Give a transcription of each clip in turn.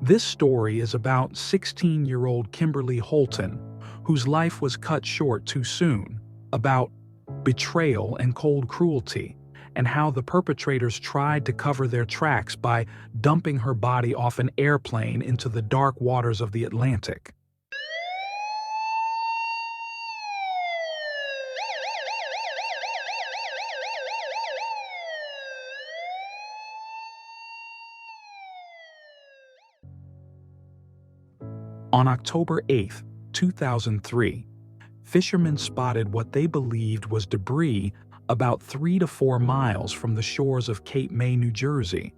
This story is about 16-year-old Kimberly Holton, whose life was cut short too soon, about betrayal and cold cruelty, and how the perpetrators tried to cover their tracks by dumping her body off an airplane into the dark waters of the Atlantic. On October 8, 2003, fishermen spotted what they believed was debris about 3 to 4 miles from the shores of Cape May, New Jersey.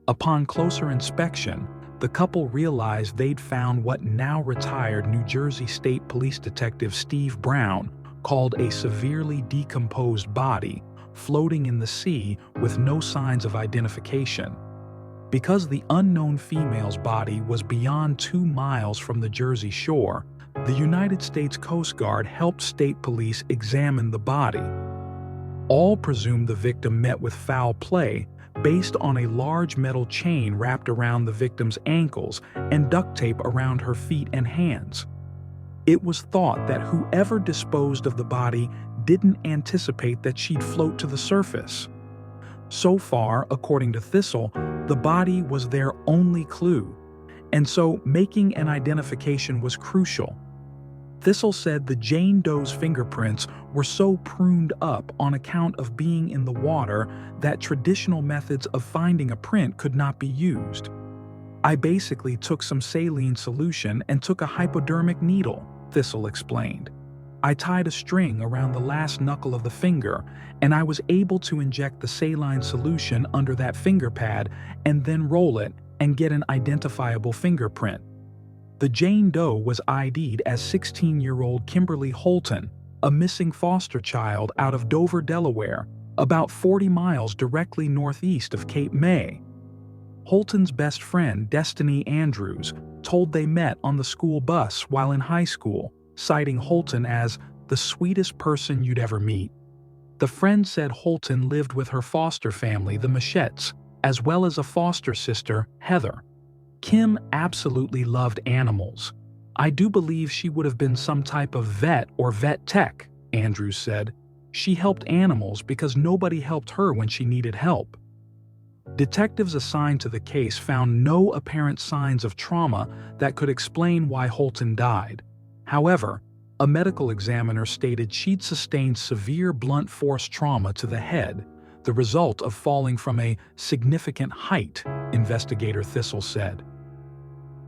Upon closer inspection, the couple realized they'd found what now retired New Jersey State Police Detective Steve Brown called a severely decomposed body floating in the sea with no signs of identification. Because the unknown female's body was beyond 2 miles from the Jersey shore, the United States Coast Guard helped state police examine the body. All presumed the victim met with foul play based on a large metal chain wrapped around the victim's ankles and duct tape around her feet and hands. It was thought that whoever disposed of the body didn't anticipate that she'd float to the surface. So far, according to Thistle, the body was their only clue, and so making an identification was crucial. Thistle said the Jane Doe's fingerprints were so pruned up on account of being in the water that traditional methods of finding a print could not be used. "I basically took some saline solution and took a hypodermic needle," Thistle explained. "I tied a string around the last knuckle of the finger, and I was able to inject the saline solution under that finger pad and then roll it and get an identifiable fingerprint." The Jane Doe was ID'd as 16-year-old Kimberly Holton, a missing foster child out of Dover, Delaware, about 40 miles directly northeast of Cape May. Holton's best friend, Destiny Andrews, told they met on the school bus while in high school, citing Holton as the sweetest person you'd ever meet. The friend said Holton lived with her foster family, the Machettes, as well as a foster sister, Heather. "Kim absolutely loved animals. I do believe she would have been some type of vet or vet tech," Andrews said. "She helped animals because nobody helped her when she needed help." Detectives assigned to the case found no apparent signs of trauma that could explain why Holton died. However, a medical examiner stated she'd sustained severe blunt force trauma to the head, the result of falling from a significant height, investigator Thistle said.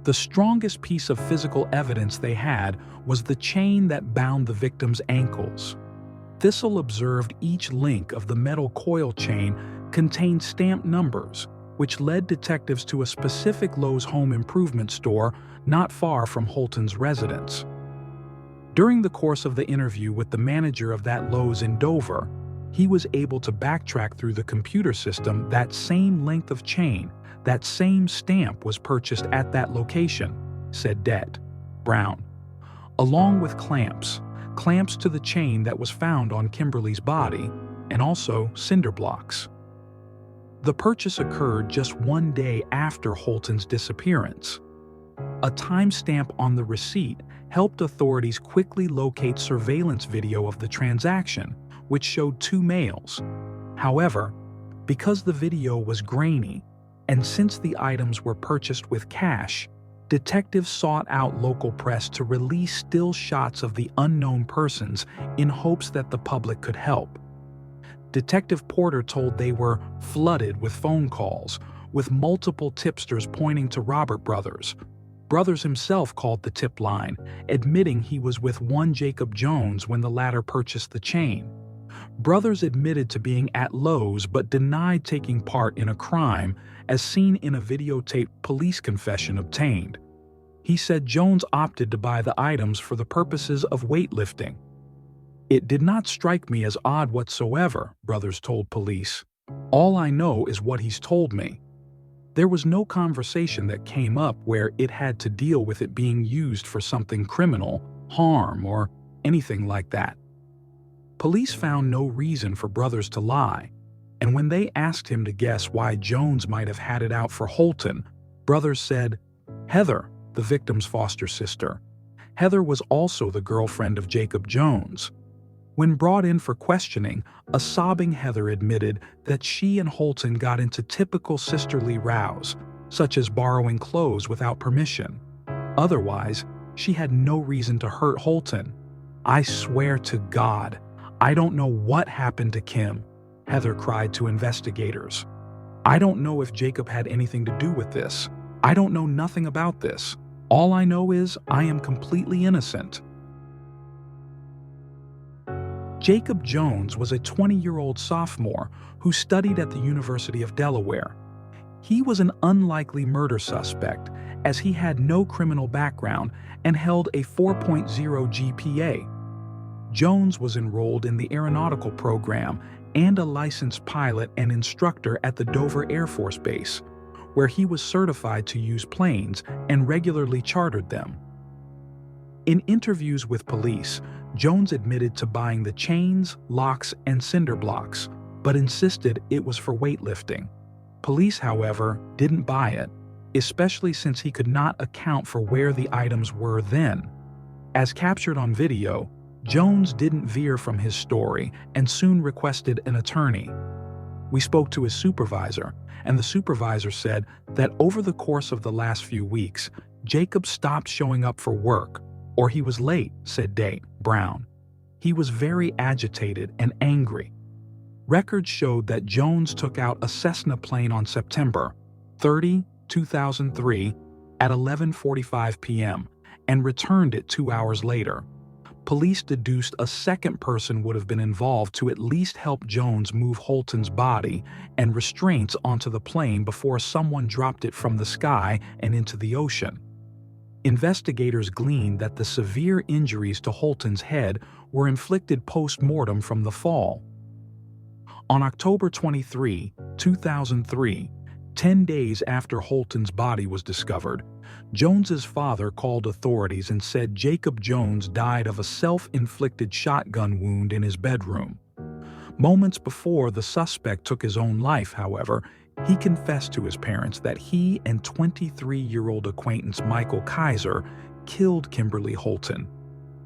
The strongest piece of physical evidence they had was the chain that bound the victim's ankles. Thistle observed each link of the metal coil chain contained stamped numbers, which led detectives to a specific Lowe's home improvement store not far from Holton's residence. During the course of the interview with the manager of that Lowe's in Dover, he was able to backtrack through the computer system that same length of chain, that same stamp was purchased at that location, said Det. Brown, along with clamps to the chain that was found on Kimberly's body, and also cinder blocks. The purchase occurred just 1 day after Holton's disappearance. A timestamp on the receipt helped authorities quickly locate surveillance video of the transaction, which showed 2 males. However, because the video was grainy, and since the items were purchased with cash, detectives sought out local press to release still shots of the unknown persons in hopes that the public could help. Detective Porter told they were flooded with phone calls, with multiple tipsters pointing to Robert Brothers. Brothers himself called the tip line, admitting he was with one Jacob Jones when the latter purchased the chain. Brothers admitted to being at Lowe's but denied taking part in a crime, as seen in a videotaped police confession obtained. He said Jones opted to buy the items for the purposes of weightlifting. "It did not strike me as odd whatsoever," Brothers told police. "All I know is what he's told me." There was no conversation that came up where it had to deal with it being used for something criminal, harm, or anything like that. Police found no reason for Brothers to lie, and when they asked him to guess why Jones might have had it out for Holton, Brothers said, Heather, the victim's foster sister. Heather was also the girlfriend of Jacob Jones. When brought in for questioning, a sobbing Heather admitted that she and Holton got into typical sisterly rows, such as borrowing clothes without permission. Otherwise, she had no reason to hurt Holton. "I swear to God, I don't know what happened to Kim," Heather cried to investigators. "I don't know if Jacob had anything to do with this. I don't know nothing about this. All I know is I am completely innocent." Jacob Jones was a 20-year-old sophomore who studied at the University of Delaware. He was an unlikely murder suspect, as he had no criminal background and held a 4.0 GPA. Jones was enrolled in the aeronautical program and a licensed pilot and instructor at the Dover Air Force Base, where he was certified to use planes and regularly chartered them. In interviews with police, Jones admitted to buying the chains, locks, and cinder blocks, but insisted it was for weightlifting. Police, however, didn't buy it, especially since he could not account for where the items were then. As captured on video, Jones didn't veer from his story and soon requested an attorney. We spoke to his supervisor, and the supervisor said that over the course of the last few weeks, Jacob stopped showing up for work, or he was late, said Date Brown. He was very agitated and angry. Records showed that Jones took out a Cessna plane on September 30, 2003 at 11:45 p.m. and returned it 2 hours later. Police deduced a second person would have been involved to at least help Jones move Holton's body and restraints onto the plane before someone dropped it from the sky and into the ocean. Investigators gleaned that the severe injuries to Holton's head were inflicted post-mortem from the fall. On October 23, 2003, 10 days after Holton's body was discovered, Jones's father called authorities and said Jacob Jones died of a self-inflicted shotgun wound in his bedroom. Moments before the suspect took his own life, however, he confessed to his parents that he and 23-year-old acquaintance Michael Kaiser killed Kimberly Holton.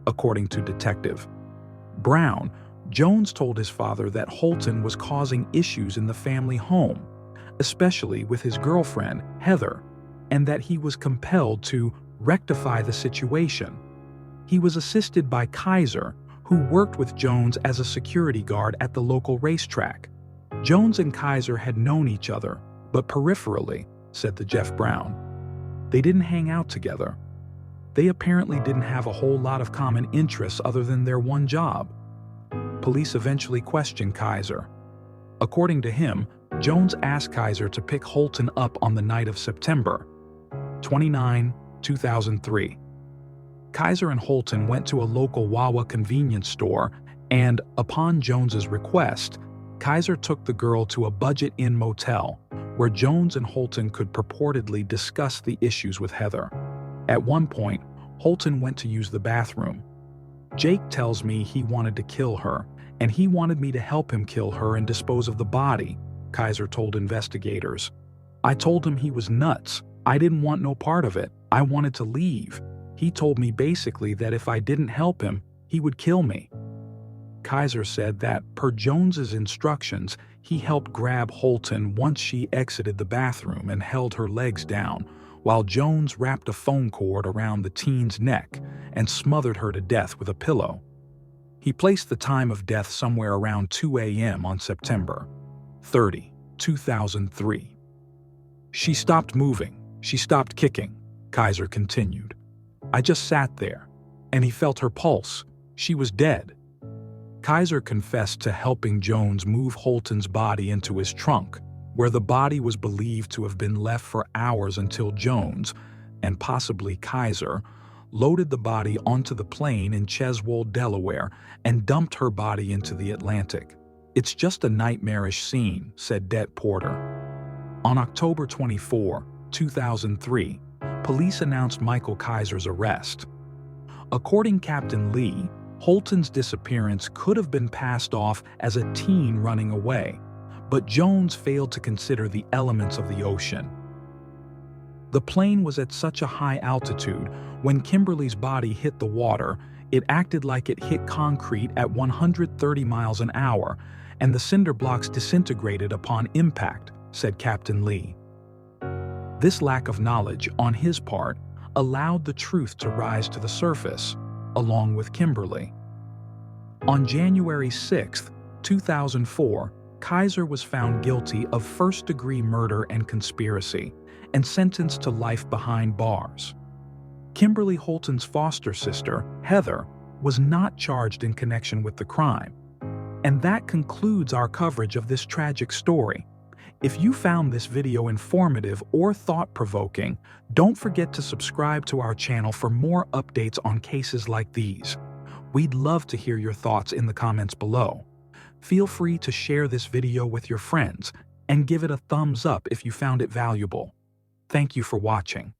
According to Detective Brown, Jones told his father that Holton was causing issues in the family home, especially with his girlfriend, Heather, and that he was compelled to rectify the situation. He was assisted by Kaiser, who worked with Jones as a security guard at the local racetrack. Jones and Kaiser had known each other, but peripherally, said the Jeff Brown. They didn't hang out together. They apparently didn't have a whole lot of common interests other than their one job. Police eventually questioned Kaiser. According to him, Jones asked Kaiser to pick Holton up on the night of September 29, 2003. Kaiser and Holton went to a local Wawa convenience store and, upon Jones's request, Kaiser took the girl to a Budget Inn motel where Jones and Holton could purportedly discuss the issues with Heather. At one point, Holton went to use the bathroom. "Jake tells me he wanted to kill her, and he wanted me to help him kill her and dispose of the body," Kaiser told investigators. "I told him he was nuts. I didn't want no part of it. I wanted to leave. He told me basically that if I didn't help him, he would kill me." Kaiser said that, per Jones's instructions, he helped grab Holton once she exited the bathroom and held her legs down, while Jones wrapped a phone cord around the teen's neck and smothered her to death with a pillow. He placed the time of death somewhere around 2 a.m. on September 30, 2003. "She stopped moving. She stopped kicking," Kaiser continued. "I just sat there, and he felt her pulse. She was dead." Kaiser confessed to helping Jones move Holton's body into his trunk, where the body was believed to have been left for hours until Jones, and possibly Kaiser, loaded the body onto the plane in Cheswold, Delaware, and dumped her body into the Atlantic. "It's just a nightmarish scene," said Det Porter. On October 24, 2003, police announced Michael Kaiser's arrest. According to Captain Lee, Holton's disappearance could have been passed off as a teen running away, but Jones failed to consider the elements of the ocean. The plane was at such a high altitude, when Kimberly's body hit the water, it acted like it hit concrete at 130 miles an hour, and the cinder blocks disintegrated upon impact, said Captain Lee. This lack of knowledge on his part allowed the truth to rise to the surface, along with Kimberly. On January 6, 2004, Kaiser was found guilty of first-degree murder and conspiracy and sentenced to life behind bars. Kimberly Holton's foster sister, Heather, was not charged in connection with the crime. And that concludes our coverage of this tragic story. If you found this video informative or thought-provoking, don't forget to subscribe to our channel for more updates on cases like these. We'd love to hear your thoughts in the comments below. Feel free to share this video with your friends and give it a thumbs up if you found it valuable. Thank you for watching.